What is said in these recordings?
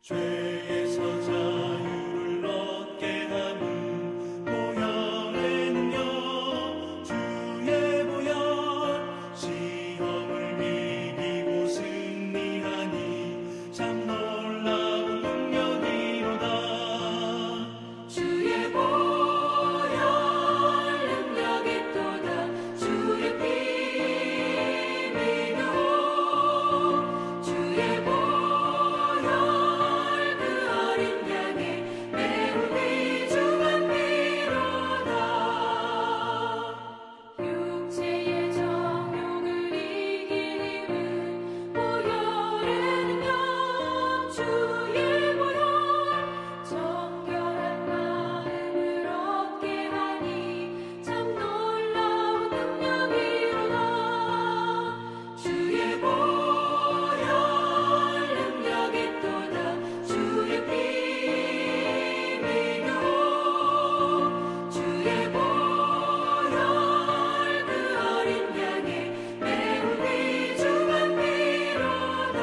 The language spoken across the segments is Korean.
죄에서 자유를 얻게 하는 보혈에는요 주의 보혈 시험을 이기고 승리하니 참 놀라운 능력이로다. 주의 보혈 능력이 또다. 주의 피 믿어 주의 보혈 그 어린 양의 매우 귀중한 피로다. 육체의 정욕을 이길 힘은 보혈에는요 주의 보혈 정결한 마음을 얻게 하니 참 놀라운 능력이로다. 주의 보혈 능력이 또다. 주의 피 믿어 주의 보혈 그 어린 양의 매우 귀중한 피로다.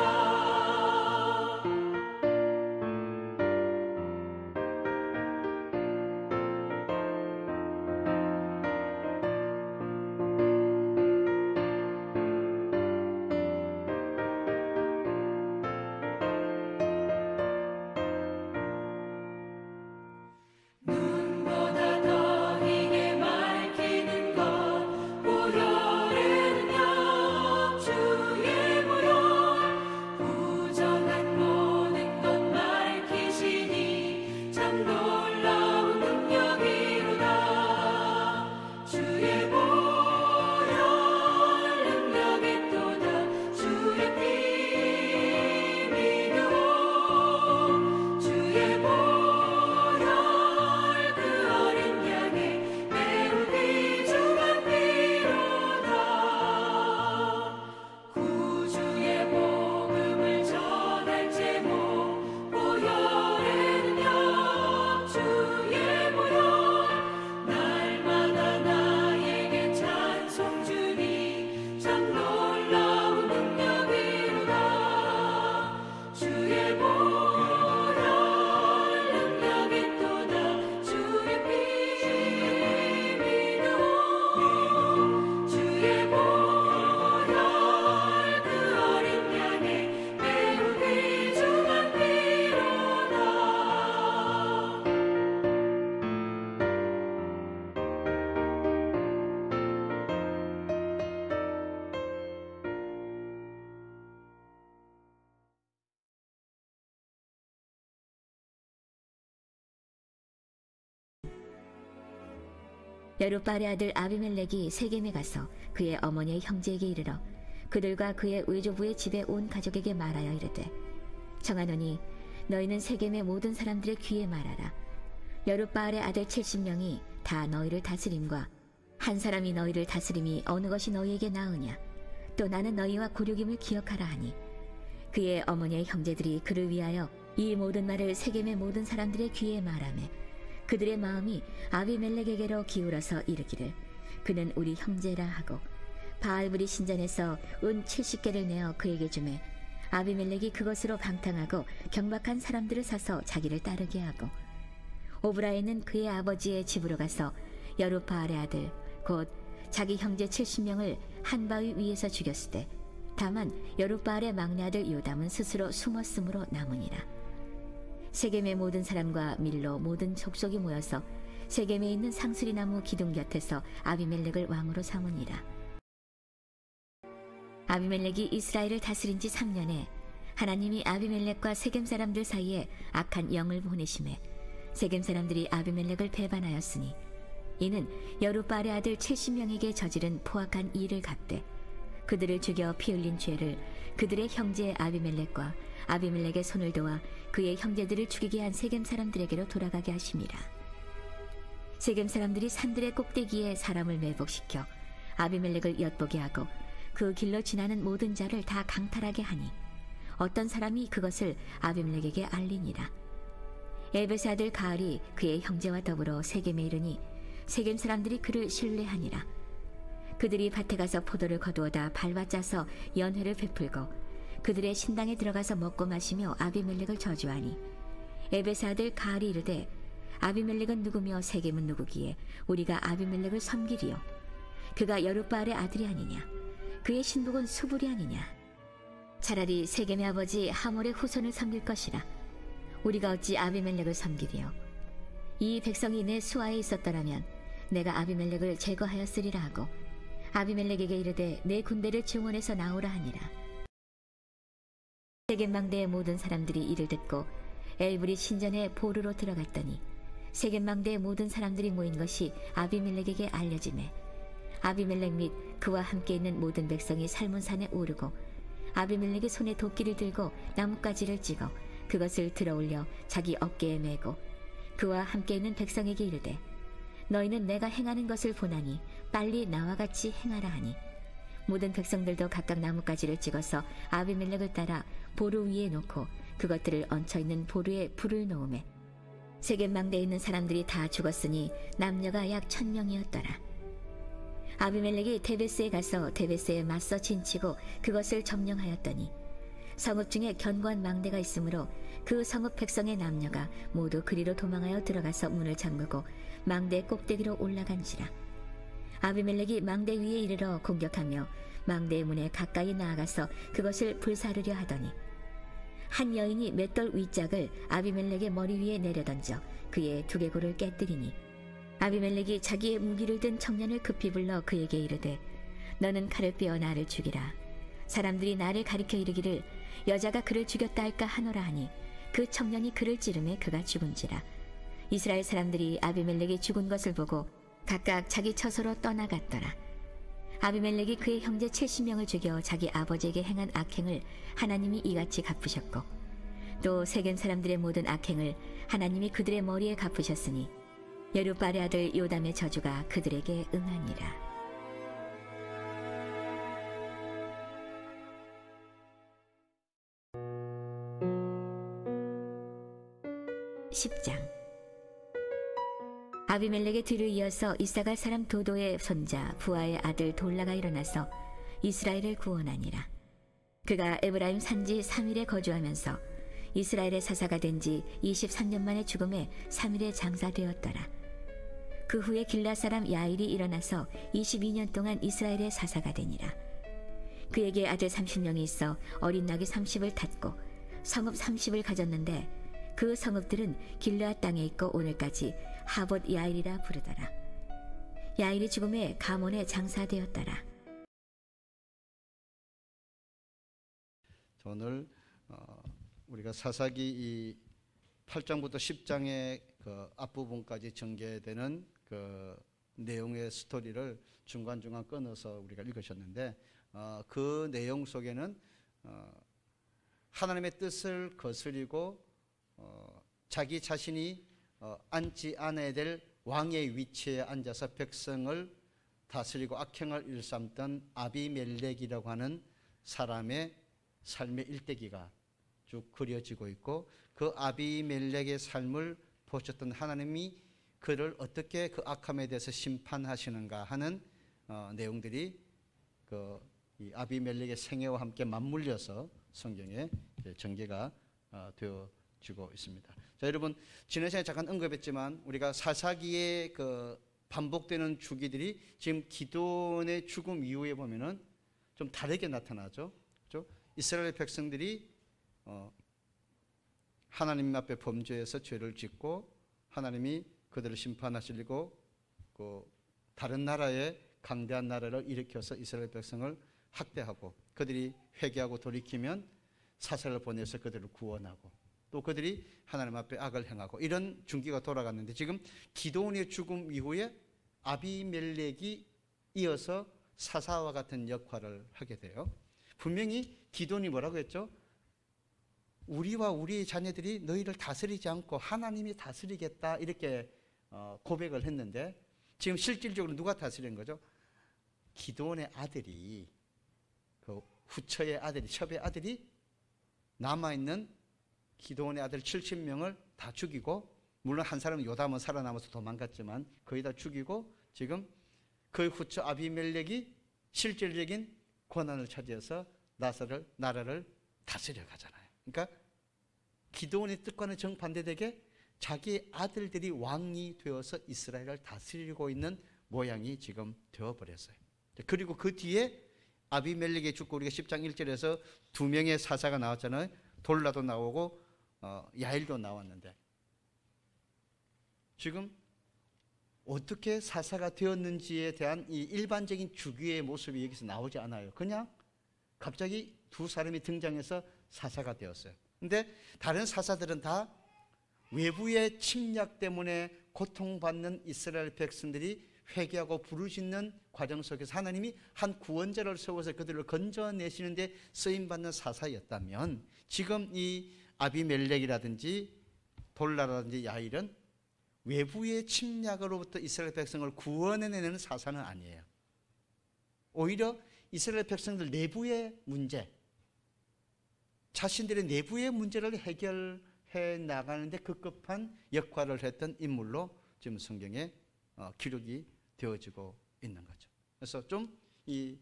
눈보다 더 희게 밝히는 것 보혈에는요 주의 보혈 부정한 모든 것 밝히시니 참 놀라운 능력이로다. 주의 보혈 능력이 또다. 주의 피 믿어 주의 보혈 그 어린 양의 매우 귀중한 피로다. 구주의 복음을 전할 제목 보혈에는요 주의 보혈 날마다 나에게 찬송 주니 참 놀라운 능력이로다. 주의 보혈 능력이 또다. 주의 피 믿어 주의 보혈 그 어린 양의 매우 귀중한 피로다. 여룻바알의 아들 아비멜렉이 세겜에 가서 그의 어머니의 형제에게 이르러 그들과 그의 외조부의 집에 온 가족에게 말하여 이르되 청하노니 너희는 세겜의 모든 사람들의 귀에 말하라. 여룻바알의 아들 70명이 다 너희를 다스림과 한 사람이 너희를 다스림이 어느 것이 너희에게 나으냐. 또 나는 너희와 고륙임을 기억하라 하니 그의 어머니의 형제들이 그를 위하여 이 모든 말을 세겜의 모든 사람들의 귀에 말하매 그들의 마음이 아비멜렉에게로 기울어서 이르기를 그는 우리 형제라 하고 바알브리 신전에서 은 70개를 내어 그에게 주매 아비멜렉이 그것으로 방탕하고 경박한 사람들을 사서 자기를 따르게 하고 오브라에는 그의 아버지의 집으로 가서 여룻바알의 아들 곧 자기 형제 70명을 한 바위 위에서 죽였을 때 다만 여룻바알의 막내 아들 요담은 스스로 숨었으므로 남으니라. 세겜의 모든 사람과 밀로 모든 족속이 모여서 세겜에 있는 상수리나무 기둥 곁에서 아비멜렉을 왕으로 삼으니라. 아비멜렉이 이스라엘을 다스린 지 3년에 하나님이 아비멜렉과 세겜 사람들 사이에 악한 영을 보내심에 세겜 사람들이 아비멜렉을 배반하였으니 이는 여룻바알의 아들 70명에게 저지른 포악한 일을 갚되 그들을 죽여 피 흘린 죄를 그들의 형제 아비멜렉과 아비멜렉의 손을 도와 그의 형제들을 죽이게 한 세겜 사람들에게로 돌아가게 하심이라. 세겜 사람들이 산들의 꼭대기에 사람을 매복시켜 아비멜렉을 엿보게 하고 그 길로 지나는 모든 자를 다 강탈하게 하니 어떤 사람이 그것을 아비멜렉에게 알리니라. 에벳의 아들 가알이 그의 형제와 더불어 세겜에 이르니 세겜 사람들이 그를 신뢰하니라. 그들이 밭에 가서 포도를 거두어다 밟아 짜서 연회를 베풀고 그들의 신당에 들어가서 먹고 마시며 아비멜렉을 저주하니 에베스 아들 가알이 이르되 아비멜렉은 누구며 세겜은 누구기에 우리가 아비멜렉을 섬기리요 그가 여룻바알의 아들이 아니냐 그의 신복은 수불이 아니냐 차라리 세겜의 아버지 하몰의 후손을 섬길 것이라 우리가 어찌 아비멜렉을 섬기리요 이 백성이 내 수하에 있었더라면 내가 아비멜렉을 제거하였으리라 하고 아비멜렉에게 이르되 내 군대를 증원해서 나오라 하니라. 세겜 망대의 모든 사람들이 이를 듣고 엘브리 신전에 보르로 들어갔더니 세겜 망대의 모든 사람들이 모인 것이 아비멜렉에게 알려지매 아비멜렉 및 그와 함께 있는 모든 백성이 살문산에 오르고 아비멜렉이 손에 도끼를 들고 나뭇가지를 찍어 그것을 들어올려 자기 어깨에 메고 그와 함께 있는 백성에게 이르되 너희는 내가 행하는 것을 보나니 빨리 나와 같이 행하라 하니 모든 백성들도 각각 나뭇가지를 찍어서 아비멜렉을 따라 보루 위에 놓고 그것들을 얹혀있는 보루에 불을 놓으매 세겜 망대에 있는 사람들이 다 죽었으니 남녀가 약 1000명이었더라. 아비멜렉이 데베스에 가서 데베스에 맞서 진치고 그것을 점령하였더니 성읍 중에 견고한 망대가 있으므로 그 성읍 백성의 남녀가 모두 그리로 도망하여 들어가서 문을 잠그고 망대 꼭대기로 올라간지라. 아비멜렉이 망대 위에 이르러 공격하며 망대의 문에 가까이 나아가서 그것을 불사르려 하더니 한 여인이 맷돌 윗짝을 아비멜렉의 머리 위에 내려던져 그의 두개골을 깨뜨리니 아비멜렉이 자기의 무기를 든 청년을 급히 불러 그에게 이르되 너는 칼을 빼어 나를 죽이라. 사람들이 나를 가리켜 이르기를 여자가 그를 죽였다 할까 하노라 하니 그 청년이 그를 찌르매 그가 죽은지라. 이스라엘 사람들이 아비멜렉이 죽은 것을 보고 각각 자기 처소로 떠나갔더라. 아비멜렉이 그의 형제 70명을 죽여 자기 아버지에게 행한 악행을 하나님이 이같이 갚으셨고 또 세겜 사람들의 모든 악행을 하나님이 그들의 머리에 갚으셨으니 여룻바알의 아들 요담의 저주가 그들에게 응하니라. 10장. 아비멜렉의 뒤를 이어서 이사갈 사람 도도의 손자 부하의 아들 돌라가 일어나서 이스라엘을 구원하니라. 그가 에브라임 산지 3일에 거주하면서 이스라엘의 사사가 된 지 23년 만에 죽음에 3일에 장사되었더라. 그 후에 길라 사람 야일이 일어나서 22년 동안 이스라엘의 사사가 되니라. 그에게 아들 30명이 있어 어린 낙이 30을 탔고 성읍 30을 가졌는데 그 성읍들은 길르앗 땅에 있고 오늘까지 하봇 야일이라 부르더라. 야일이 죽음에 가몬에 장사되었더라. 오늘 우리가 사사기 이 8장부터 10장의 그 앞부분까지 전개되는 그 내용의 스토리를 중간중간 끊어서 우리가 읽으셨는데 그 내용 속에는 하나님의 뜻을 거스리고 자기 자신이 앉지 않아야 될 왕의 위치에 앉아서 백성을 다스리고 악행을 일삼던 아비멜렉이라고 하는 사람의 삶의 일대기가 쭉 그려지고 있고 그 아비멜렉의 삶을 보셨던 하나님이 그를 어떻게 그 악함에 대해서 심판하시는가 하는 내용들이 이 아비멜렉의 생애와 함께 맞물려서 성경에 전개가 되어지고 있습니다. 자, 여러분 지난 시간에 잠깐 언급했지만 우리가 사사기의 그 반복되는 주기들이 지금 기드온의 죽음 이후에 보면은 좀 다르게 나타나죠. 그렇죠? 이스라엘 백성들이 하나님 앞에 범죄해서 죄를 짓고 하나님이 그들을 심판하시려고 그 다른 나라의 강대한 나라를 일으켜서 이스라엘 백성을 학대하고 그들이 회개하고 돌이키면 사사를 보내서 그들을 구원하고 또 그들이 하나님 앞에 악을 행하고 이런 중기가 돌아갔는데 지금 기드온의 죽음 이후에 아비멜렉이 이어서 사사와 같은 역할을 하게 돼요. 분명히 기드온이 뭐라고 했죠? 우리와 우리의 자녀들이 너희를 다스리지 않고 하나님이 다스리겠다 이렇게 고백을 했는데 지금 실질적으로 누가 다스리는 거죠? 기드온의 아들이 그 후처의 아들이 첩의 아들이 남아있는 기드온의 아들 70명을 다 죽이고 물론 한 사람은 요담은 살아남아서 도망갔지만 거의 다 죽이고 지금 그 후처 아비멜렉이 실질적인 권한을 차지해서 나라를 다스려 가잖아요. 그러니까 기드온의 뜻과는 정반대되게 자기 아들들이 왕이 되어서 이스라엘을 다스리고 있는 모양이 지금 되어버렸어요. 그리고 그 뒤에 아비멜렉이 죽고 우리가 10장 1절에서 두 명의 사사가 나왔잖아요. 돌라도 나오고 야일도 나왔는데 지금 어떻게 사사가 되었는지에 대한 이 일반적인 주기의 모습이 여기서 나오지 않아요. 그냥 갑자기 두 사람이 등장해서 사사가 되었어요. 근데 다른 사사들은 다 외부의 침략 때문에 고통받는 이스라엘 백성들이 회개하고 부르짖는 과정 속에서 하나님이 한 구원자를 세워서 그들을 건져내시는데 쓰임받는 사사였다면 지금 이 아비멜렉이라든지 돌라라든지 야일은 외부의 침략으로부터 이스라엘 백성을 구원해내는 사사는 아니에요. 오히려 이스라엘 백성들 내부의 문제, 자신들의 내부의 문제를 해결해 나가는데 급급한 역할을 했던 인물로 지금 성경에 기록이 되어지고 있는 거죠. 그래서 좀 이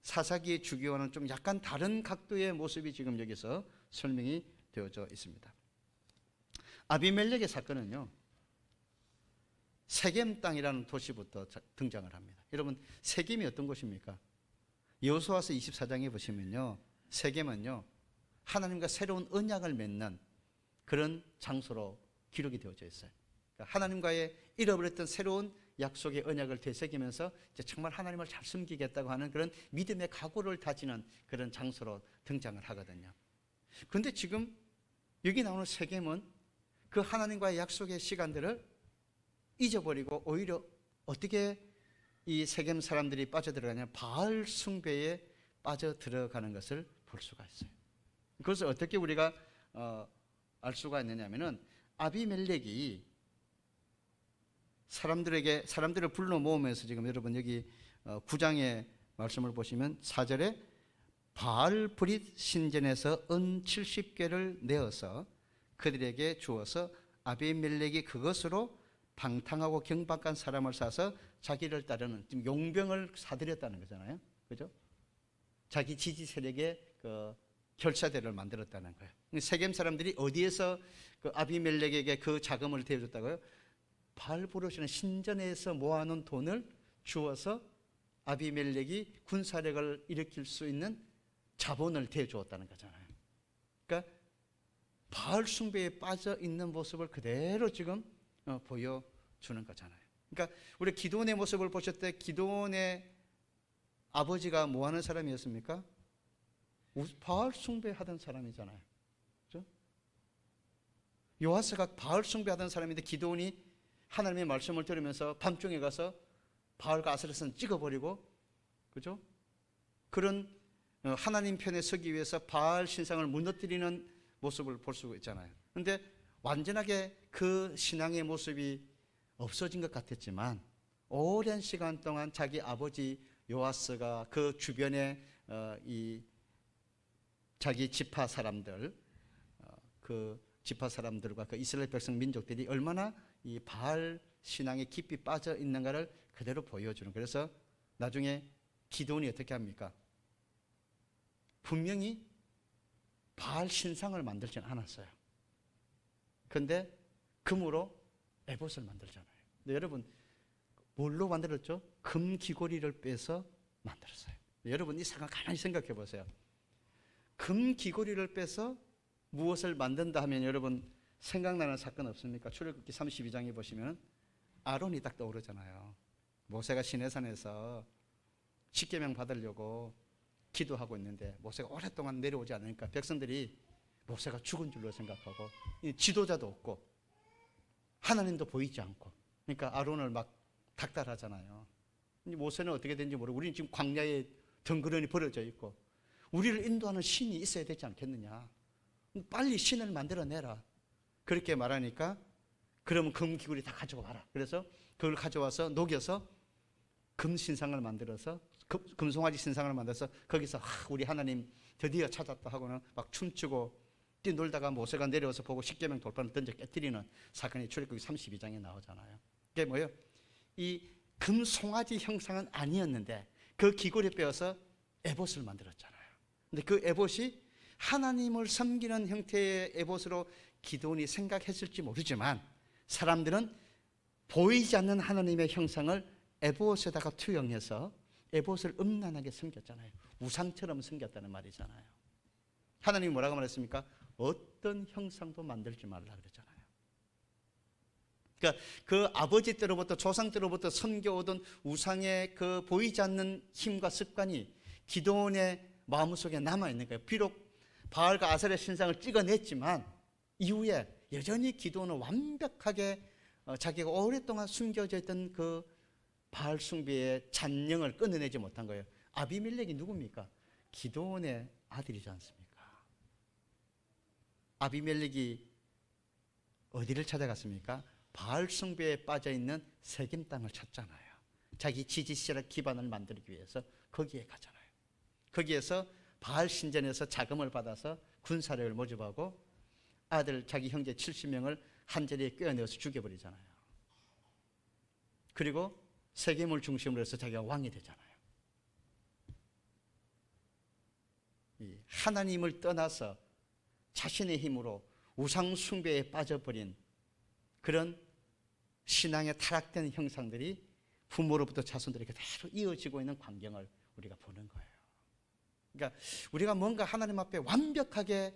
사사기의 주기와는 좀 약간 다른 각도의 모습이 지금 여기서 설명이 되어져 있습니다. 아비멜렉의 사건은요, 세겜 땅이라는 도시부터 등장을 합니다. 여러분, 세겜이 어떤 곳입니까? 여호수아서 24장에 보시면요, 세겜은요 하나님과 새로운 언약을 맺는 그런 장소로 기록이 되어져 있어요. 그러니까 하나님과의 잃어버렸던 새로운 약속의 언약을 되새기면서 이제 정말 하나님을 잘 섬기겠다고 하는 그런 믿음의 각오를 다지는 그런 장소로 등장을 하거든요. 그런데 지금 여기 나오는 세겜은 그 하나님과의 약속의 시간들을 잊어버리고 오히려 어떻게 이 세겜 사람들이 빠져들어가냐, 바알 숭배에 빠져들어가는 것을 볼 수가 있어요. 그것을 어떻게 우리가 알 수가 있느냐면은 아비멜렉이 사람들을 불러 모으면서 지금 여러분 여기 9장의 말씀을 보시면 4절에 바알브릿 신전에서 은 70개를 내어서 그들에게 주어서 아비멜렉이 그것으로 방탕하고 경박한 사람을 사서 자기를 따르는, 지금 용병을 사들였다는 거잖아요. 그죠? 자기 지지 세력의 그 결사대를 만들었다는 거예요. 세겜 사람들이 어디에서 그 아비멜렉에게 그 자금을 대줬다고요? 바알브릿이라는 신전에서 모아놓은 돈을 주어서 아비멜렉이 군사력을 일으킬 수 있는 자본을 대주었다는 거잖아요. 그러니까 바알 숭배에 빠져 있는 모습을 그대로 지금 보여주는 거잖아요. 그러니까 우리 기드온의 모습을 보실 때 기드온의 아버지가 뭐 하는 사람이었습니까? 바알 숭배하던 사람이잖아요. 그렇죠? 요아스가 바알 숭배하던 사람인데 기드온이 하나님의 말씀을 들으면서 밤중에 가서 바알과 아세라를 찍어버리고, 그죠? 그런 하나님 편에 서기 위해서 바알 신상을 무너뜨리는 모습을 볼 수 있잖아요. 그런데 완전하게 그 신앙의 모습이 없어진 것 같았지만 오랜 시간 동안 자기 아버지 요아스가 그 주변에 이 자기 지파 사람들, 그 지파 사람들과 그 이스라엘 백성 민족들이 얼마나 이 바알 신앙에 깊이 빠져 있는가를 그대로 보여주는. 그래서 나중에 기드온이 어떻게 합니까? 분명히 바알 신상을 만들지는 않았어요. 그런데 금으로 에봇을 만들잖아요. 근데 여러분, 뭘로 만들었죠? 금 귀고리를 빼서 만들었어요. 여러분, 이 상황 가만히 생각해 보세요. 금 귀고리를 빼서 무엇을 만든다 하면 여러분 생각나는 사건 없습니까? 출애굽기 32장에 보시면 아론이 딱 떠오르잖아요. 모세가 시내산에서 십계명 받으려고 기도하고 있는데 모세가 오랫동안 내려오지 않으니까 백성들이 모세가 죽은 줄로 생각하고 지도자도 없고 하나님도 보이지 않고, 그러니까 아론을 막 닥달하잖아요. 모세는 어떻게 된지 모르고 우리는 지금 광야에 덩그러니 버려져 있고 우리를 인도하는 신이 있어야 되지 않겠느냐, 빨리 신을 만들어내라, 그렇게 말하니까 그러면 금기구리 다 가져와라. 그래서 그걸 가져와서 녹여서 금신상을 만들어서 금송아지 신상을 만들어서 거기서 우리 하나님 드디어 찾았다 하고는 막 춤추고 뛰놀다가 모세가 내려와서 보고 십계명 돌판을 던져 깨뜨리는 사건이 출애굽기 32장에 나오잖아요. 그게 뭐예요? 이 금송아지 형상은 아니었는데 그 기구리 빼어서 에봇을 만들었잖아요. 근데 그 에봇이 하나님을 섬기는 형태의 에봇으로 기드온이 생각했을지 모르지만 사람들은 보이지 않는 하나님의 형상을 에봇에다가 투영해서 에봇을 음란하게 섬겼잖아요. 우상처럼 섬겼다는 말이잖아요. 하나님이 뭐라고 말했습니까? 어떤 형상도 만들지 말라 그랬잖아요. 그러니까 그 아버지 때로부터 조상 때로부터 섬겨오던 우상의 그 보이지 않는 힘과 습관이 기드온의 마음속에 남아있는 거예요. 비록 바알과 아셀의 신상을 찍어냈지만 이후에 여전히 기드온은 완벽하게 자기가 오랫동안 숨겨져 있던 그 바알 숭배의 잔영을 끊어내지 못한 거예요. 아비멜렉이 누굽니까? 기드온의 아들이지 않습니까? 아비멜렉이 어디를 찾아갔습니까? 바알 숭배에 빠져있는 세겜 땅을 찾잖아요. 자기 지지세력 기반을 만들기 위해서 거기에 가잖아요. 거기에서 바알 신전에서 자금을 받아서 군사력을 모집하고 아들 자기 형제 70명을 한 자리에 꿰어내어서 죽여버리잖아요. 그리고 세겜을 중심으로 해서 자기가 왕이 되잖아요. 하나님을 떠나서 자신의 힘으로 우상 숭배에 빠져버린 그런 신앙에 타락된 형상들이 부모로부터 자손들에게 그대로 이어지고 있는 광경을 우리가 보는 거예요. 그러니까 우리가 뭔가 하나님 앞에 완벽하게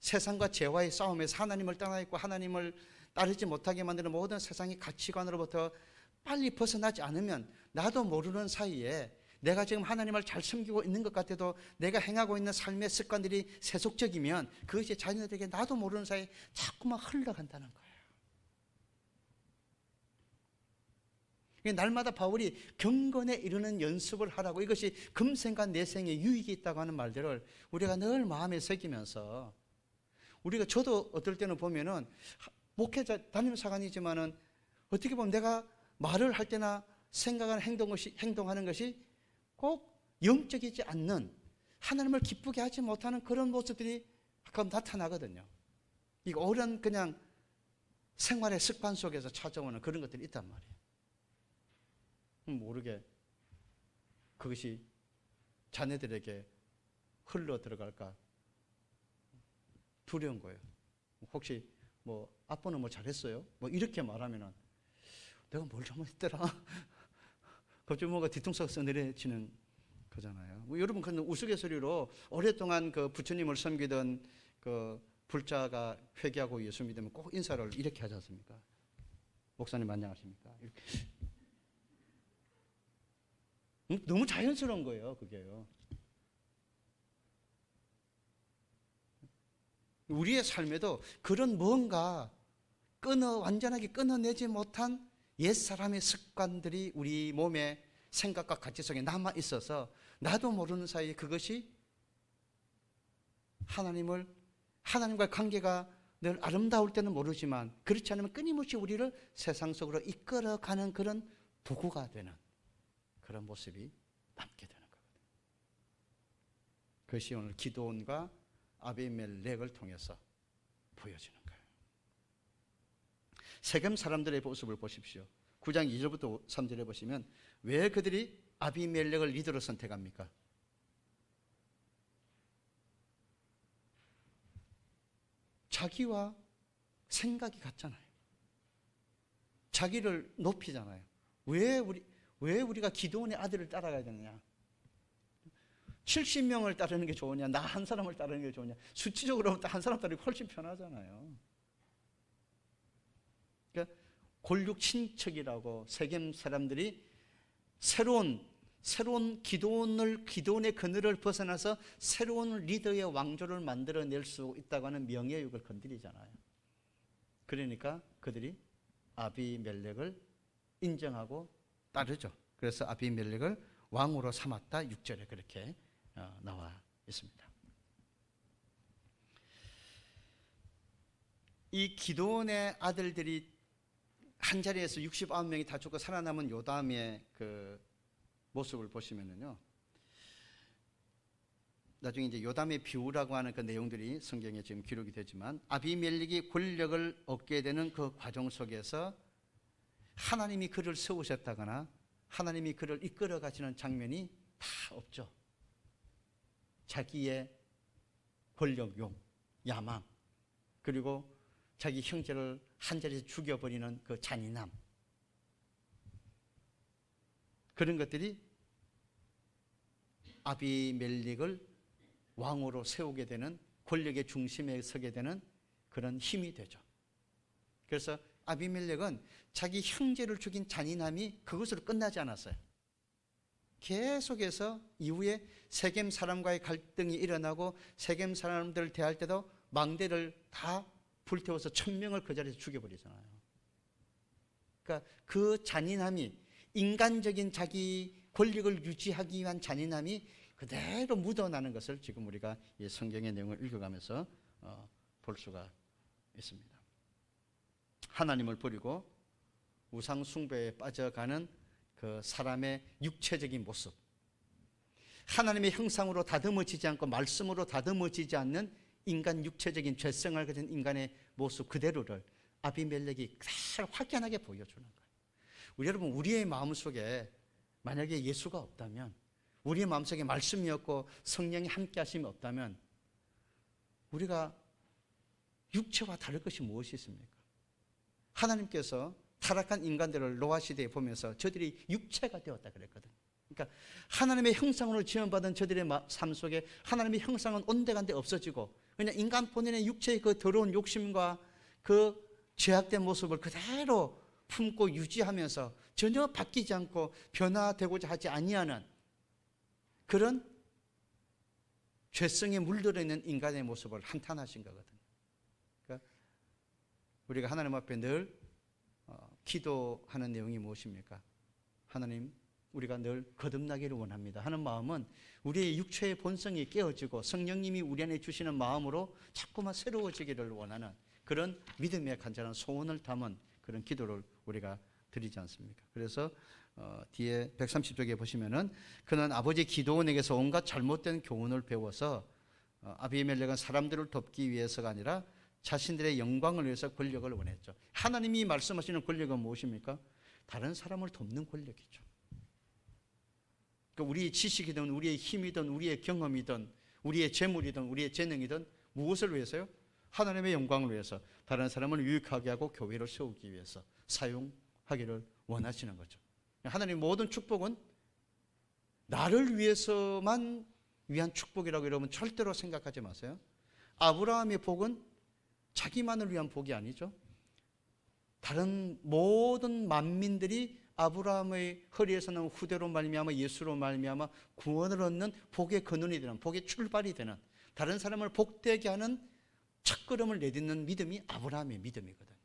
세상과 죄와의 싸움에서 하나님을 떠나 있고 하나님을 따르지 못하게 만드는 모든 세상의 가치관으로부터 빨리 벗어나지 않으면 나도 모르는 사이에 내가 지금 하나님을 잘 섬기고 있는 것 같아도 내가 행하고 있는 삶의 습관들이 세속적이면 그것이 자녀들에게 나도 모르는 사이에 자꾸만 흘러간다는 거예요. 날마다 바울이 경건에 이르는 연습을 하라고, 이것이 금생과 내생에 유익이 있다고 하는 말들을 우리가 늘 마음에 새기면서, 우리가 저도 어떨 때는 보면은 목회자 담임사관이지만은 어떻게 보면 내가 말을 할 때나 생각하는 행동하는 것이 꼭 영적이지 않는, 하나님을 기쁘게 하지 못하는 그런 모습들이 가끔 나타나거든요. 이거 오랜 그냥 생활의 습관 속에서 찾아오는 그런 것들이 있단 말이에요. 모르게 그것이 자녀들에게 흘러 들어갈까 두려운 거예요. 혹시 뭐 아빠는 뭐 잘했어요? 뭐 이렇게 말하면은 내가 뭘 잘못했더라? 갑자기 뭔가 뒤통수가 내려지는 거잖아요. 여러분, 그런 우스갯소리로 오랫동안 그 부처님을 섬기던 그 불자가 회개하고 예수 믿으면 꼭 인사를 이렇게 하지 않습니까? 목사님 안녕하십니까? 이렇게. 너무 자연스러운 거예요, 그게요. 우리의 삶에도 그런 뭔가 완전하게 끊어내지 못한 옛사람의 습관들이 우리 몸의 생각과 가치 속에 남아 있어서 나도 모르는 사이에 그것이 하나님과의 관계가 늘 아름다울 때는 모르지만 그렇지 않으면 끊임없이 우리를 세상 속으로 이끌어가는 그런 도구가 되는 그런 모습이 남게 되는 거거든요. 그것이 오늘 기드온과 아비멜렉을 통해서 보여지는 거예요. 세겜 사람들의 모습을 보십시오. 9장 2절부터 3절에 보시면 왜 그들이 아비멜렉을 리더로 선택합니까? 자기와 생각이 같잖아요. 자기를 높이잖아요. 왜 우리가 기드온의 아들을 따라가야 되느냐? 70명을 따르는 게 좋으냐? 나 한 사람을 따르는 게 좋으냐? 수치적으로 한 사람 따르기 훨씬 편하잖아요. 그러니까 골육 친척이라고 세겜 사람들이 새로운 기드온의 그늘을 벗어나서 새로운 리더의 왕조를 만들어낼 수 있다고 하는 명예욕을 건드리잖아요. 그러니까 그들이 아비멜렉을 인정하고 따르죠. 그래서 아비멜렉을 왕으로 삼았다. 6절에 그렇게 나와 있습니다. 이 기드온의 아들들이 한 자리에서 69명이 다 죽고 살아남은 요담의 그 모습을 보시면은요, 나중에 이제 요담의 비유라고 하는 그 내용들이 성경에 지금 기록이 되지만 아비멜렉이 권력을 얻게 되는 그 과정 속에서 하나님이 그를 세우셨다거나 하나님이 그를 이끌어 가시는 장면이 다 없죠. 자기의 권력욕, 야망, 그리고 자기 형제를 한 자리에서 죽여버리는 그 잔인함, 그런 것들이 아비멜렉을 왕으로 세우게 되는, 권력의 중심에 서게 되는 그런 힘이 되죠. 그래서 아비멜렉은 자기 형제를 죽인 잔인함이 그것으로 끝나지 않았어요. 계속해서 이후에 세겜 사람과의 갈등이 일어나고 세겜 사람들을 대할 때도 망대를 다 불태워서 1000명을 그 자리에서 죽여버리잖아요. 그러니까 그 잔인함이, 인간적인 자기 권력을 유지하기 위한 잔인함이 그대로 묻어나는 것을 지금 우리가 이 성경의 내용을 읽어가면서 볼 수가 있습니다. 하나님을 버리고 우상 숭배에 빠져가는 그 사람의 육체적인 모습, 하나님의 형상으로 다듬어지지 않고 말씀으로 다듬어지지 않는 인간 육체적인 죄성을 가진 인간의 모습 그대로를 아비멜렉이 그대로 확연하게 보여주는 거예요. 우리 여러분, 우리의 마음속에 만약에 예수가 없다면, 우리의 마음속에 말씀이 없고 성령이 함께 하심이 없다면 우리가 육체와 다를 것이 무엇이 있습니까? 하나님께서 타락한 인간들을 노아 시대에 보면서 저들이 육체가 되었다 그랬거든요. 그러니까 하나님의 형상으로 지원받은 저들의 삶 속에 하나님의 형상은 온데간데 없어지고 그냥 인간 본연의 육체의 그 더러운 욕심과 그 죄악된 모습을 그대로 품고 유지하면서 전혀 바뀌지 않고 변화되고자 하지 아니하는 그런 죄성에 물들어 있는 인간의 모습을 한탄하신 거거든요. 그러니까 우리가 하나님 앞에 늘 기도하는 내용이 무엇입니까? 하나님, 우리가 늘 거듭나기를 원합니다 하는 마음은 우리의 육체의 본성이 깨어지고 성령님이 우리 안에 주시는 마음으로 자꾸만 새로워지기를 원하는 그런 믿음의 간절한 소원을 담은 그런 기도를 우리가 드리지 않습니까? 그래서 뒤에 130쪽에 보시면은 그는 아버지 기드온에게서 온갖 잘못된 교훈을 배워서 아비멜렉은 사람들을 돕기 위해서가 아니라 자신들의 영광을 위해서 권력을 원했죠. 하나님이 말씀하시는 권력은 무엇입니까? 다른 사람을 돕는 권력이죠. 그러니까 우리의 지식이든 우리의 힘이든 우리의 경험이든 우리의 재물이든 우리의 재능이든 무엇을 위해서요? 하나님의 영광을 위해서, 다른 사람을 유익하게 하고 교회를 세우기 위해서 사용하기를 원하시는 거죠. 하나님의 모든 축복은 나를 위해서만 위한 축복이라고 여러분 절대로 생각하지 마세요. 아브라함의 복은 자기만을 위한 복이 아니죠. 다른 모든 만민들이 아브라함의 허리에서 나온 후대로 말미암아 예수로 말미암아 구원을 얻는 복의 근원이 되는, 복의 출발이 되는, 다른 사람을 복되게 하는 첫걸음을 내딛는 믿음이 아브라함의 믿음이거든요.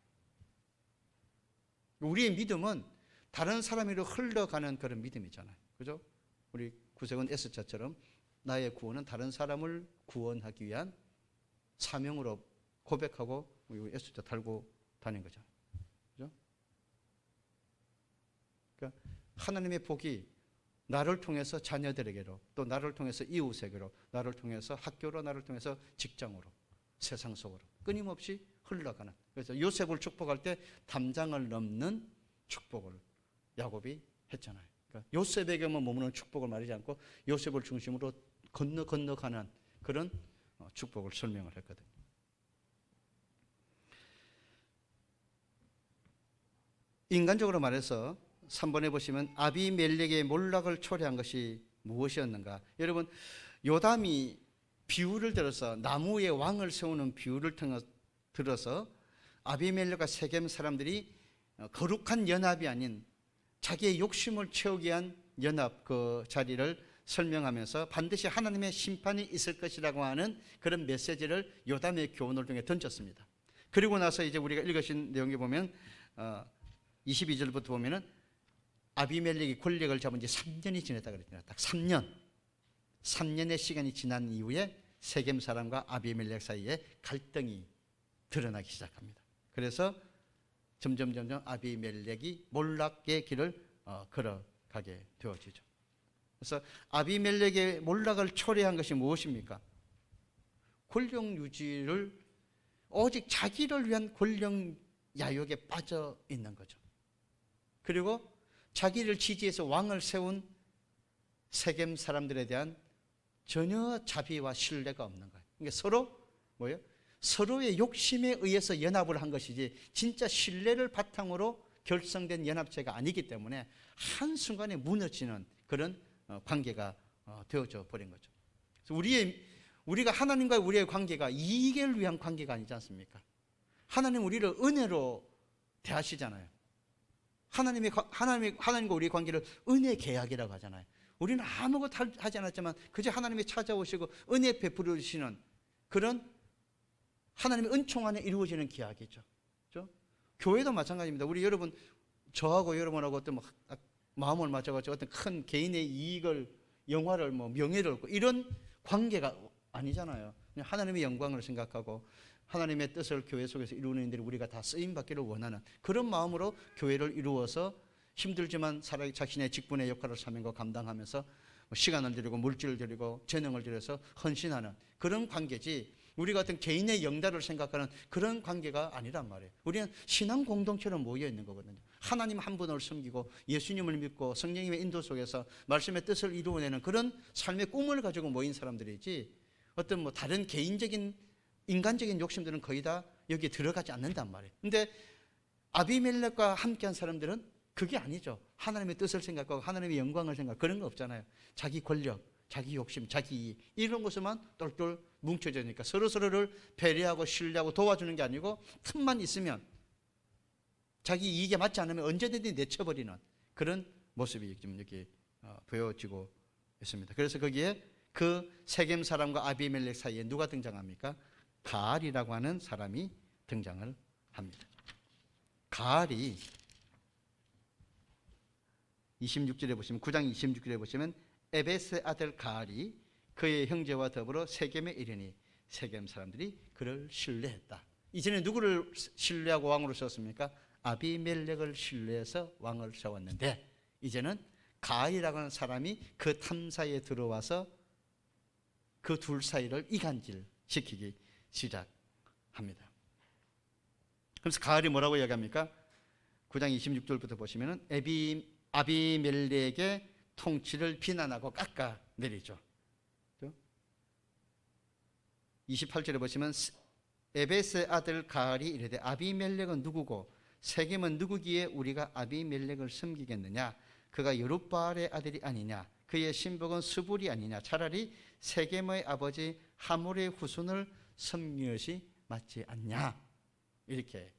우리의 믿음은 다른 사람으로 흘러가는 그런 믿음이잖아요. 그죠? 우리 구세군 에스처처럼 나의 구원은 다른 사람을 구원하기 위한 사명으로 고백하고 우리 에스처 달고 다닌 거잖아요. 그죠? 그러니까 하나님의 복이 나를 통해서 자녀들에게로, 또 나를 통해서 이웃에게로, 나를 통해서 학교로, 나를 통해서 직장으로, 세상 속으로 끊임없이 흘러가는. 그래서 요셉을 축복할 때 담장을 넘는 축복을 야곱이 했잖아요. 그러니까 요셉에게만 머무는 축복을 말하지 않고 요셉을 중심으로 건너가는 그런 축복을 설명을 했거든요. 인간적으로 말해서 3번에 보시면 아비멜렉의 몰락을 초래한 것이 무엇이었는가? 여러분, 요담이 비유를 들어서 나무의 왕을 세우는 비유를 들어서 아비멜렉과 세겜 사람들이 거룩한 연합이 아닌 자기의 욕심을 채우기 위한 연합 그 자리를 설명하면서 반드시 하나님의 심판이 있을 것이라고 하는 그런 메시지를 요담의 교훈을 통해 던졌습니다. 그리고 나서 이제 우리가 읽으신 내용에 보면 22절부터 보면은 아비멜렉이 권력을 잡은 지 3년이 지났다 그랬잖아요. 딱 3년의 시간이 지난 이후에 세겜 사람과 아비멜렉 사이에 갈등이 드러나기 시작합니다. 그래서 점점 아비멜렉이 몰락의 길을 걸어가게 되어지죠. 그래서 아비멜렉의 몰락을 초래한 것이 무엇입니까? 권력 유지를, 오직 자기를 위한 권력 야욕에 빠져 있는 거죠. 그리고 자기를 지지해서 왕을 세운 세겜 사람들에 대한 전혀 자비와 신뢰가 없는 거예요. 그러니까 서로 뭐예요? 서로의 욕심에 의해서 연합을 한 것이지 진짜 신뢰를 바탕으로 결성된 연합체가 아니기 때문에 한순간에 무너지는 그런 관계가 되어져 버린 거죠. 그래서 우리가 하나님과 우리의 관계가 이익을 위한 관계가 아니지 않습니까? 하나님 우리를 은혜로 대하시잖아요. 하나님과 우리의 관계를 은혜 계약이라고 하잖아요. 우리는 아무것도 하지 않았지만 그저 하나님이 찾아오시고 은혜 베풀어 주시는 그런 하나님의 은총 안에 이루어지는 계약이죠. 그렇죠? 교회도 마찬가지입니다. 우리 여러분, 저하고 여러분하고 어떤 마음을 맞춰가지고 어떤 큰 개인의 이익을, 영화를, 명예를 얻고 이런 관계가 아니잖아요. 그냥 하나님의 영광을 생각하고 하나님의 뜻을 교회 속에서 이루는 일들이 우리가 다 쓰임받기를 원하는 그런 마음으로 교회를 이루어서 힘들지만 자신의 직분의 역할을 사명과 감당하면서 시간을 들이고 물질을 들이고 재능을 들여서 헌신하는 그런 관계지, 우리가 어떤 개인의 영달을 생각하는 그런 관계가 아니란 말이에요. 우리는 신앙 공동체로 모여 있는 거거든요. 하나님 한 분을 섬기고 예수님을 믿고 성령님의 인도 속에서 말씀의 뜻을 이루어내는 그런 삶의 꿈을 가지고 모인 사람들이지, 어떤 다른 개인적인 인간적인 욕심들은 거의 다 여기에 들어가지 않는단 말이에요. 근데 아비멜렉과 함께한 사람들은 그게 아니죠. 하나님의 뜻을 생각하고 하나님의 영광을 생각하고 그런 거 없잖아요. 자기 권력, 자기 욕심, 자기 이익 이런 것에만 똘똘 뭉쳐지니까 서로서로를 배려하고 신뢰하고 도와주는 게 아니고 틈만 있으면 자기 이익에 맞지 않으면 언제든지 내쳐버리는 그런 모습이 지금 여기 보여지고 있습니다. 그래서 거기에 그 세겜 사람과 아비멜렉 사이에 누가 등장합니까? 가알이라고 하는 사람이 등장을 합니다. 가알이 26절에 보시면, 9장 26절에 보시면 에베스의 아들 가알이 그의 형제와 더불어 세겜에 이르니 세겜 사람들이 그를 신뢰했다. 이전에 누구를 신뢰하고 왕으로 세웠습니까? 아비멜렉을 신뢰해서 왕을 세웠는데 이제는 가알이라고 하는 사람이 그 탐사에 들어와서 그 둘 사이를 이간질 시키기 시작합니다. 그래서 가알이 뭐라고 이야기합니까? 9장 26절부터 보시면 아비멜렉의 통치를 비난하고 깎아내리죠. 28절에 보시면 에베스의 아들 가알이 이르되 아비멜렉은 누구고 세겜은 누구기에 우리가 아비멜렉을 섬기겠느냐? 그가 여룹바알의 아들이 아니냐? 그의 신복은 스불이 아니냐? 차라리 세겜의 아버지 하몰의 후손을 섬기는 것이 맞지 않냐? 이렇게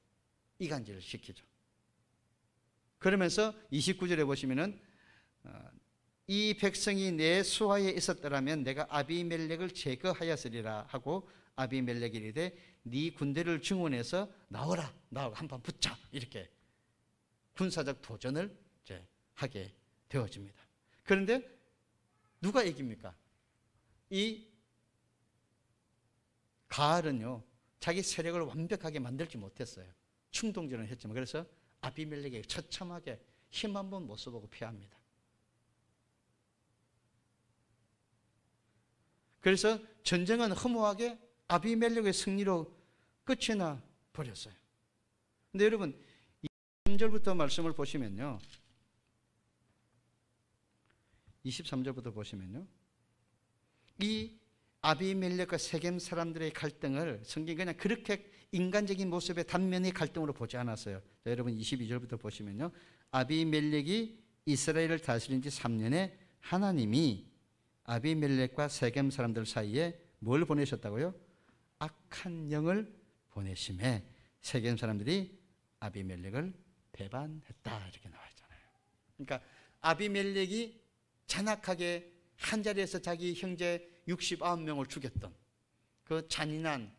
이간질을 시키죠. 그러면서 29절에 보시면은 이 백성이 내 수하에 있었더라면 내가 아비멜렉을 제거하였으리라 하고 아비멜렉이 이르되 네 군대를 증원해서 나오라, 나하고 한판 붙자, 이렇게 군사적 도전을 이제 하게 되어집니다. 그런데 누가 이깁니까? 이 가알은요 자기 세력을 완벽하게 만들지 못했어요. 충동전을 했지만. 그래서 아비멜렉에게 처참하게 힘 한번 못 써보고 피합니다. 그래서 전쟁은 허무하게 아비멜렉의 승리로 끝이 나 버렸어요. 근데 여러분 23절부터 말씀을 보시면요, 23절부터 보시면요, 이 아비멜렉과 세겜 사람들의 갈등을 성경이 그냥 그렇게 인간적인 모습의 단면의 갈등으로 보지 않았어요. 자, 여러분 22절부터 보시면요, 아비멜렉이 이스라엘을 다스린 지 3년에 하나님이 아비멜렉과 세겜 사람들 사이에 뭘 보내셨다고요? 악한 영을 보내심에 세겜 사람들이 아비멜렉을 배반했다, 이렇게 나와 있잖아요. 그러니까 아비멜렉이 잔악하게 한 자리에서 자기 형제 69명을 죽였던 그 잔인한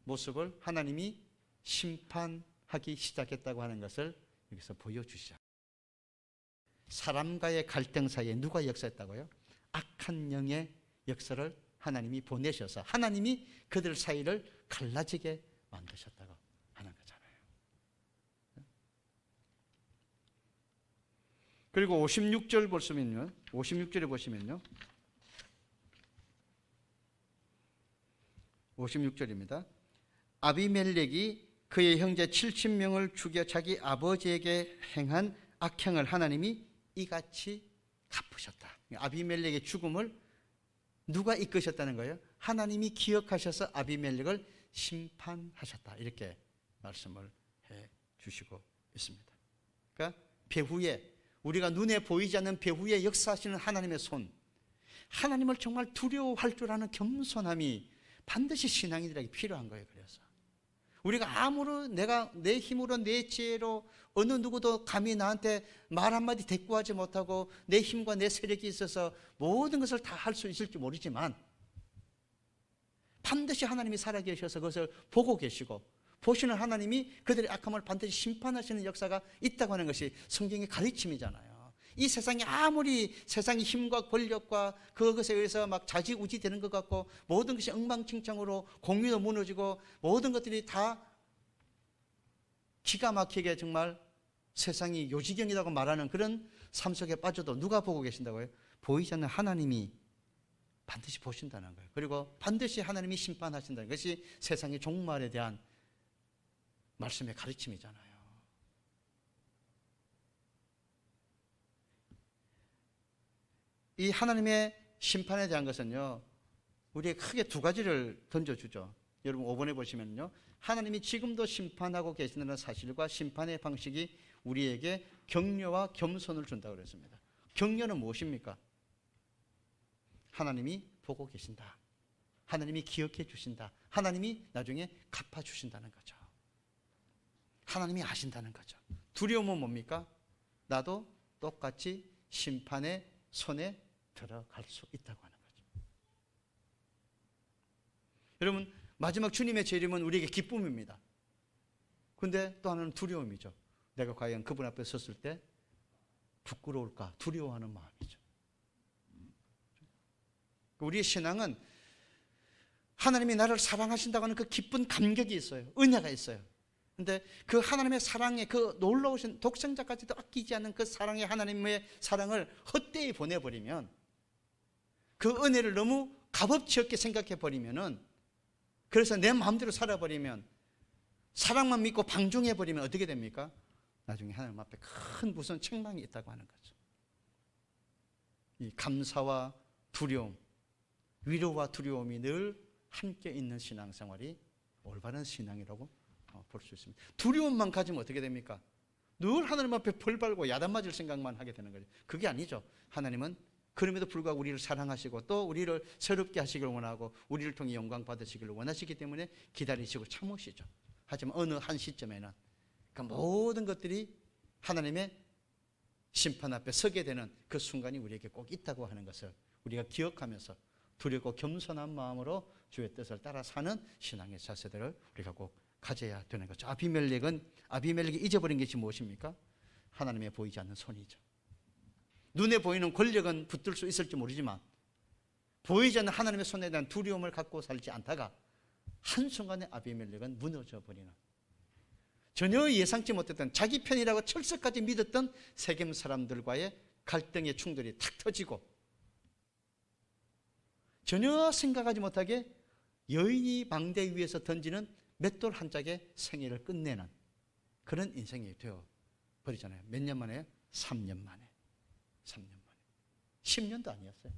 모습을 하나님이 심판하기 시작했다고 하는 것을 여기서 보여주시죠. 사람과의 갈등 사이에 누가 역사했다고요? 악한 영의 역사를 하나님이 보내셔서 하나님이 그들 사이를 갈라지게 만드셨다고 하는 거잖아요. 그리고 56절 보시면요, 56절에 보시면요, 56절입니다. 아비멜렉이 그의 형제 70명을 죽여 자기 아버지에게 행한 악행을 하나님이 이같이 갚으셨다. 아비멜렉의 죽음을 누가 이끄셨다는 거예요? 하나님이 기억하셔서 아비멜렉을 심판하셨다. 이렇게 말씀을 해 주시고 있습니다. 그러니까 배후에, 우리가 눈에 보이지 않는 배후에 역사하시는 하나님의 손, 하나님을 정말 두려워할 줄 아는 겸손함이 반드시 신앙인들에게 필요한 거예요. 그래서 우리가 아무런 내가 내 힘으로 내 지혜로 어느 누구도 감히 나한테 말 한마디 대꾸하지 못하고 내 힘과 내 세력이 있어서 모든 것을 다 할 수 있을지 모르지만 반드시 하나님이 살아계셔서 그것을 보고 계시고 보시는 하나님이 그들의 악함을 반드시 심판하시는 역사가 있다고 하는 것이 성경의 가르침이잖아요. 이 세상이 아무리 세상의 힘과 권력과 그것에 의해서 막 좌지우지 되는 것 같고 모든 것이 엉망진창으로 공유도 무너지고 모든 것들이 다 기가 막히게 정말 세상이 요지경이라고 말하는 그런 삶 속에 빠져도 누가 보고 계신다고요? 보이지 않는 하나님이 반드시 보신다는 거예요. 그리고 반드시 하나님이 심판하신다는 것이 세상의 종말에 대한 말씀의 가르침이잖아요. 이 하나님의 심판에 대한 것은요, 우리에게 크게 두 가지를 던져주죠. 여러분 5번에 보시면요, 하나님이 지금도 심판하고 계시다는 사실과 심판의 방식이 우리에게 격려와 겸손을 준다고 그랬습니다. 격려는 무엇입니까? 하나님이 보고 계신다. 하나님이 기억해 주신다. 하나님이 나중에 갚아주신다는 거죠. 하나님이 아신다는 거죠. 두려움은 뭡니까? 나도 똑같이 심판의 손에 들어갈 수 있다고 하는 거죠. 여러분, 마지막 주님의 재림은 우리에게 기쁨입니다. 근데 또 하나는 두려움이죠. 내가 과연 그분 앞에 섰을 때 부끄러울까 두려워하는 마음이죠. 우리의 신앙은 하나님이 나를 사랑하신다고 하는 그 기쁜 감격이 있어요. 은혜가 있어요. 근데 그 하나님의 사랑에 그 놀라우신 독생자까지도 아끼지 않는 그 사랑의 하나님의 사랑을 헛되이 보내버리면, 그 은혜를 너무 값어치 없게 생각해 버리면은, 그래서 내 마음대로 살아버리면, 사랑만 믿고 방종해 버리면 어떻게 됩니까? 나중에 하나님 앞에 큰 무슨 책망이 있다고 하는 거죠. 이 감사와 두려움, 위로와 두려움이 늘 함께 있는 신앙생활이 올바른 신앙이라고 볼 수 있습니다. 두려움만 가지면 어떻게 됩니까? 늘 하나님 앞에 벌 받고 야단 맞을 생각만 하게 되는 거죠. 그게 아니죠. 하나님은 그럼에도 불구하고 우리를 사랑하시고 또 우리를 새롭게 하시길 원하고 우리를 통해 영광 받으시기를 원하시기 때문에 기다리시고 참으시죠. 하지만 어느 한 시점에는 그 모든 것들이 하나님의 심판 앞에 서게 되는 그 순간이 우리에게 꼭 있다고 하는 것을 우리가 기억하면서 두렵고 겸손한 마음으로 주의 뜻을 따라 사는 신앙의 자세들을 우리가 꼭 가져야 되는 거죠. 아비멜렉이 잊어버린 것이 무엇입니까? 하나님의 보이지 않는 손이죠. 눈에 보이는 권력은 붙들 수 있을지 모르지만 보이지 않는 하나님의 손에 대한 두려움을 갖고 살지 않다가 한순간에 아비멜렉은 무너져 버리는, 전혀 예상치 못했던 자기 편이라고 철석까지 믿었던 세겜 사람들과의 갈등의 충돌이 탁 터지고 전혀 생각하지 못하게 여인이 망대 위에서 던지는 맷돌 한 짝의 생애를 끝내는 그런 인생이 되어버리잖아요. 몇 년 만에요? 3년 만에. 3년 만에. 10년도 아니었어요.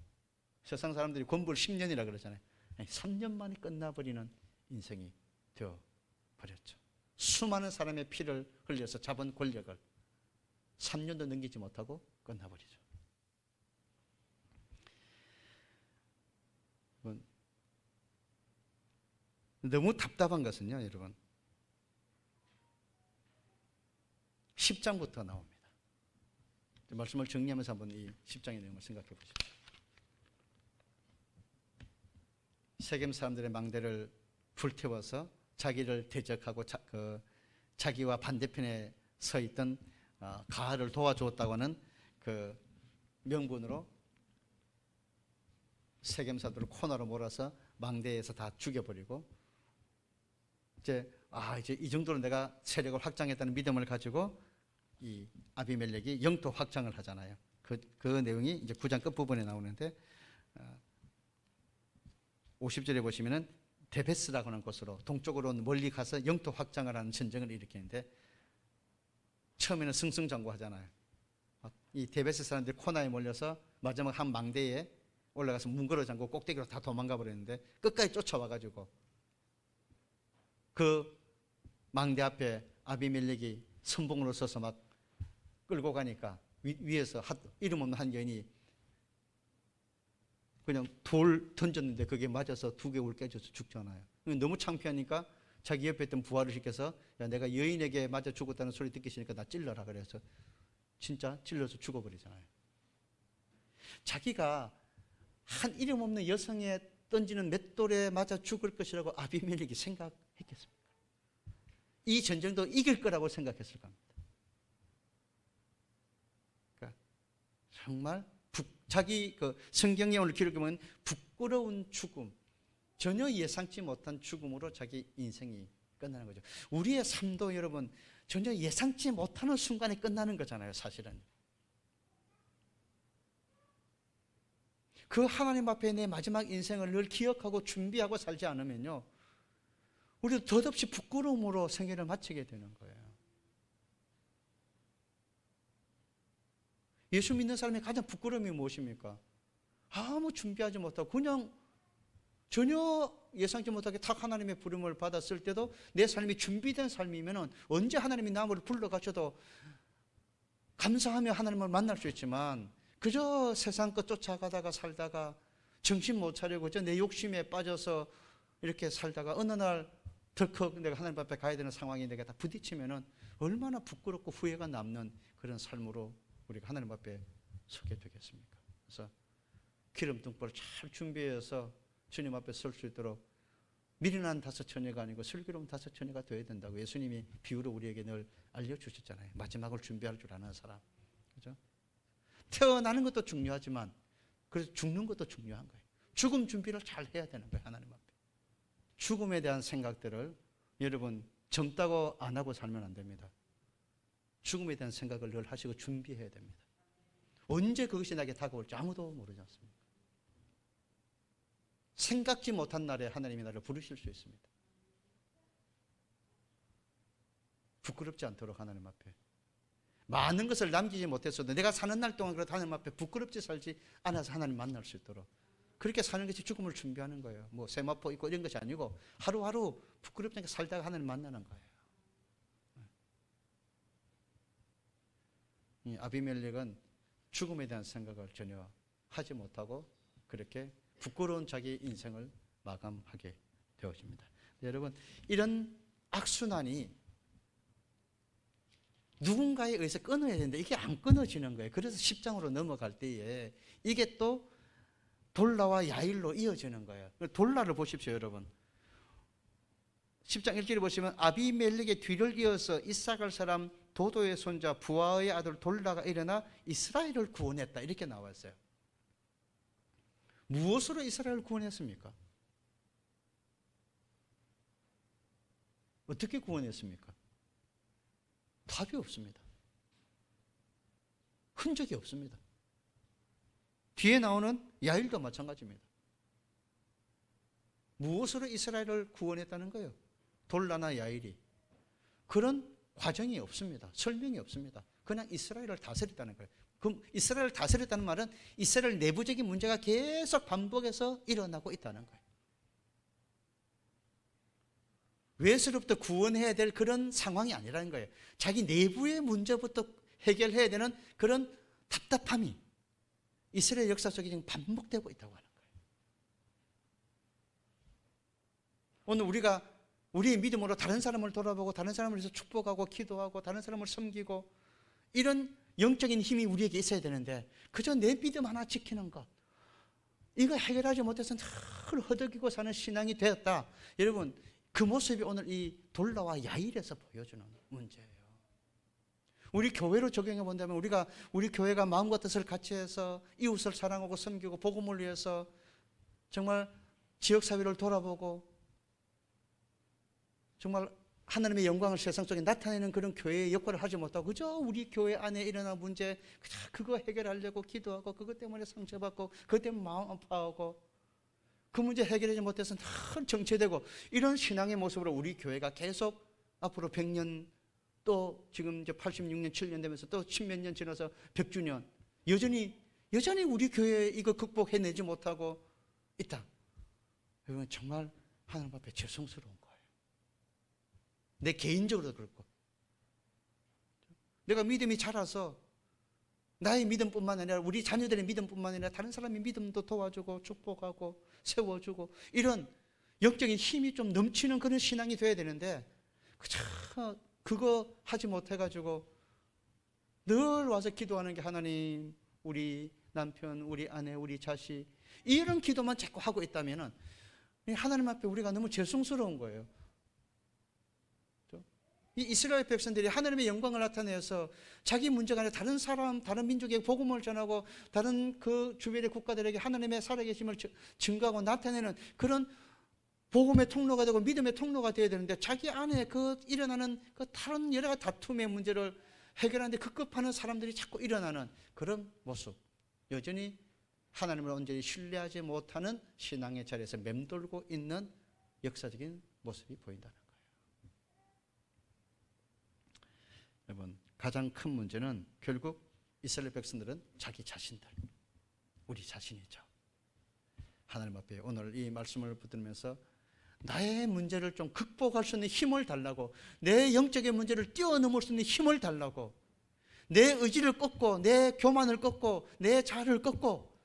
세상 사람들이 권불 10년이라 그러잖아요. 3년 만에 끝나버리는 인생이 되어버렸죠. 수많은 사람의 피를 흘려서 잡은 권력을 3년도 넘기지 못하고 끝나버리죠. 너무 답답한 것은요, 여러분, 10장부터 나옵니다. 말씀을 정리하면서 한번 이 10장의 내용을 생각해 보십시오. 세겜 사람들의 망대를 불태워서 자기를 대적하고 자기와 반대편에 서 있던 가하를 도와주었다고 하는 그 명분으로 세겜 사람들을 코너로 몰아서 망대에서 다 죽여버리고, 이제 이 정도로 내가 세력을 확장했다는 믿음을 가지고 이 아비멜렉이 영토 확장을 하잖아요. 그 내용이 이제 9장 끝부분에 나오는데 50절에 보시면은 데베스라고 하는 곳으로 동쪽으로 멀리 가서 영토 확장을 하는 전쟁을 일으키는데, 처음에는 승승장구하잖아요. 이 데베스 사람들이 코나에 몰려서 마지막 한 망대에 올라가서 문 걸어 잠고 꼭대기로 다 도망가 버렸는데 끝까지 쫓아와가지고 그 망대 앞에 아비멜렉이 선봉으로 서서 막 끌고 가니까 위에서 이름 없는 한 여인이 그냥 돌 던졌는데 그게 맞아서 두 개울 깨져서 죽잖아요. 너무 창피하니까 자기 옆에 있던 부하를 시켜서 야, 내가 여인에게 맞아 죽었다는 소리 듣기 싫으니까 나 찔러라 그래서 진짜 찔러서 죽어버리잖아요. 자기가 한 이름 없는 여성에 던지는 맷돌에 맞아 죽을 것이라고 아비멜렉이 생각했겠습니까? 이 전쟁도 이길 거라고 생각했을 겁니다. 그러니까 정말 자기 그 성경에 오늘 기록하면 부끄러운 죽음, 전혀 예상치 못한 죽음으로 자기 인생이 끝나는 거죠. 우리의 삶도 여러분 전혀 예상치 못하는 순간에 끝나는 거잖아요, 사실은. 그 하나님 앞에 내 마지막 인생을 늘 기억하고 준비하고 살지 않으면요, 우리도 덧없이 부끄러움으로 생애를 마치게 되는 거예요. 예수 믿는 사람의 가장 부끄러움이 무엇입니까? 아무 준비하지 못하고 그냥 전혀 예상치 못하게 탁 하나님의 부름을 받았을 때도 내 삶이 준비된 삶이면 언제 하나님이 나무를 불러가셔도 감사하며 하나님을 만날 수 있지만 그저 세상 것 쫓아가다가 살다가 정신 못 차리고 그저 내 욕심에 빠져서 이렇게 살다가 어느 날 덜컥 내가 하나님 앞에 가야 되는 상황이 내가 다 부딪히면은 얼마나 부끄럽고 후회가 남는 그런 삶으로 우리가 하나님 앞에 서게 되겠습니까? 그래서 기름등불을 잘 준비해서 주님 앞에 설 수 있도록 미련한 다섯 처녀가 아니고 슬기로운 다섯 처녀가 되어야 된다고 예수님이 비유로 우리에게 늘 알려주셨잖아요. 마지막을 준비할 줄 아는 사람. 그죠? 태어나는 것도 중요하지만 그래서 죽는 것도 중요한 거예요. 죽음 준비를 잘 해야 되는 거예요, 하나님 앞에. 죽음에 대한 생각들을 여러분 젊다고 안 하고 살면 안 됩니다. 죽음에 대한 생각을 늘 하시고 준비해야 됩니다. 언제 그것이 나에게 다가올지 아무도 모르지 않습니까? 생각지 못한 날에 하나님이 나를 부르실 수 있습니다. 부끄럽지 않도록 하나님 앞에 많은 것을 남기지 못했어도 내가 사는 날 동안 그래도 하나님 앞에 부끄럽지 살지 않아서 하나님 만날 수 있도록 그렇게 사는 것이 죽음을 준비하는 거예요. 뭐 세마포 있고 이런 것이 아니고 하루하루 부끄럽지 않게 살다가 하나님 만나는 거예요. 이 아비멜렉은 죽음에 대한 생각을 전혀 하지 못하고 그렇게 부끄러운 자기 인생을 마감하게 되어집니다. 여러분, 이런 악순환이 누군가에 의해서 끊어야 되는데 이게 안 끊어지는 거예요. 그래서 10장으로 넘어갈 때에 이게 또 돌라와 야일로 이어지는 거예요. 돌라를 보십시오, 여러분. 10장 1절에 보시면 아비멜렉의 뒤를 이어서 이사갈 사람 도도의 손자 부하의 아들 돌라가 일어나 이스라엘을 구원했다. 이렇게 나와 있어요. 무엇으로 이스라엘을 구원했습니까? 어떻게 구원했습니까? 답이 없습니다. 흔적이 없습니다. 뒤에 나오는 야일도 마찬가지입니다. 무엇으로 이스라엘을 구원했다는 거예요? 돌라나 야일이. 그런 과정이 없습니다. 설명이 없습니다. 그냥 이스라엘을 다스렸다는 거예요. 그럼 이스라엘을 다스렸다는 말은 이스라엘 내부적인 문제가 계속 반복해서 일어나고 있다는 거예요. 외세로부터 구원해야 될 그런 상황이 아니라는 거예요. 자기 내부의 문제부터 해결해야 되는 그런 답답함이 이스라엘 역사 속에 지금 반복되고 있다고 하는 거예요. 오늘 우리가 우리의 믿음으로 다른 사람을 돌아보고 다른 사람을 위해서 축복하고 기도하고 다른 사람을 섬기고 이런 영적인 힘이 우리에게 있어야 되는데 그저 내 믿음 하나 지키는 것 이거 해결하지 못해서 늘 허덕이고 사는 신앙이 되었다. 여러분 그 모습이 오늘 이 돌라와 야일에서 보여주는 문제예요. 우리 교회로 적용해 본다면 우리 교회가 마음과 뜻을 같이 해서 이웃을 사랑하고 섬기고 복음을 위해서 정말 지역사회를 돌아보고 정말 하나님의 영광을 세상 속에 나타내는 그런 교회의 역할을 하지 못하고 그저 우리 교회 안에 일어난 문제 그거 해결하려고 기도하고 그것 때문에 상처받고 그것 때문에 마음 아파하고 그 문제 해결하지 못해서 늘 정체되고 이런 신앙의 모습으로 우리 교회가 계속 앞으로 100년 또 지금 이제 86년 7년 되면서 또 10몇 년 지나서 100주년 여전히 여전히 우리 교회 이거 극복해내지 못하고 있다. 여러분 정말 하나님 앞에 죄송스러운 거예요. 내 개인적으로도 그렇고, 내가 믿음이 자라서 나의 믿음뿐만 아니라 우리 자녀들의 믿음뿐만 아니라 다른 사람의 믿음도 도와주고 축복하고 세워주고 이런 영적인 힘이 좀 넘치는 그런 신앙이 돼야 되는데, 그거 하지 못해가지고 늘 와서 기도하는 게 하나님, 우리 남편, 우리 아내, 우리 자식, 이런 기도만 자꾸 하고 있다면 하나님 앞에 우리가 너무 죄송스러운 거예요. 이 이스라엘 백성들이 하나님의 영광을 나타내서 자기 문제가 아니라 다른 사람, 다른 민족에게 복음을 전하고 다른 그 주변의 국가들에게 하나님의 살아계심을 증거하고 나타내는 그런 복음의 통로가 되고 믿음의 통로가 되어야 되는데, 자기 안에 그 일어나는 그 다른 여러 가지 다툼의 문제를 해결하는데 급급하는 사람들이 자꾸 일어나는 그런 모습, 여전히 하나님을 온전히 신뢰하지 못하는 신앙의 자리에서 맴돌고 있는 역사적인 모습이 보인다는 거예요. 여러분, 가장 큰 문제는 결국 이스라엘 백성들은 자기 자신들, 우리 자신이죠. 하나님 앞에 오늘 이 말씀을 붙들면서 나의 문제를 좀 극복할 수 있는 힘을 달라고, 내 영적인 문제를 뛰어넘을 수 있는 힘을 달라고, 내 의지를 꺾고 내 교만을 꺾고 내 자아를 꺾고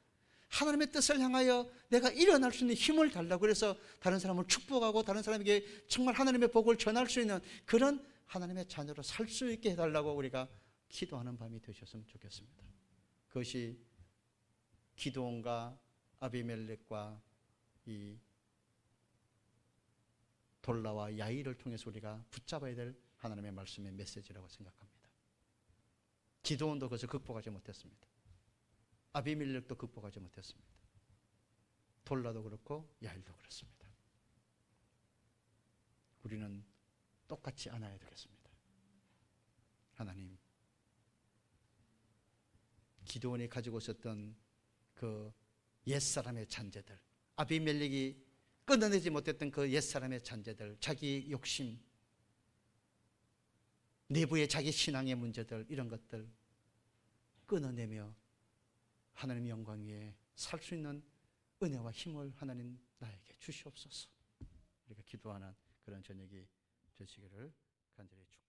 하나님의 뜻을 향하여 내가 일어날 수 있는 힘을 달라고, 그래서 다른 사람을 축복하고 다른 사람에게 정말 하나님의 복을 전할 수 있는 그런 하나님의 자녀로 살 수 있게 해달라고 우리가 기도하는 밤이 되셨으면 좋겠습니다. 그것이 기드온과 아비멜렉과 이 돌라와 야일을 통해서 우리가 붙잡아야 될 하나님의 말씀의 메시지라고 생각합니다. 기드온도 그것을 극복하지 못했습니다. 아비멜렉도 극복하지 못했습니다. 돌라도 그렇고 야일도 그렇습니다. 우리는 똑같이 안아야 되겠습니다. 하나님, 기드온이 가지고 있었던 그 옛사람의 잔재들, 아비멜렉이 끊어내지 못했던 그 옛사람의 잔재들, 자기 욕심, 내부의 자기 신앙의 문제들, 이런 것들 끊어내며 하나님 영광 위에 살 수 있는 은혜와 힘을 하나님 나에게 주시옵소서. 우리가 기도하는 그런 저녁이 되시기를 간절히 축원합니다.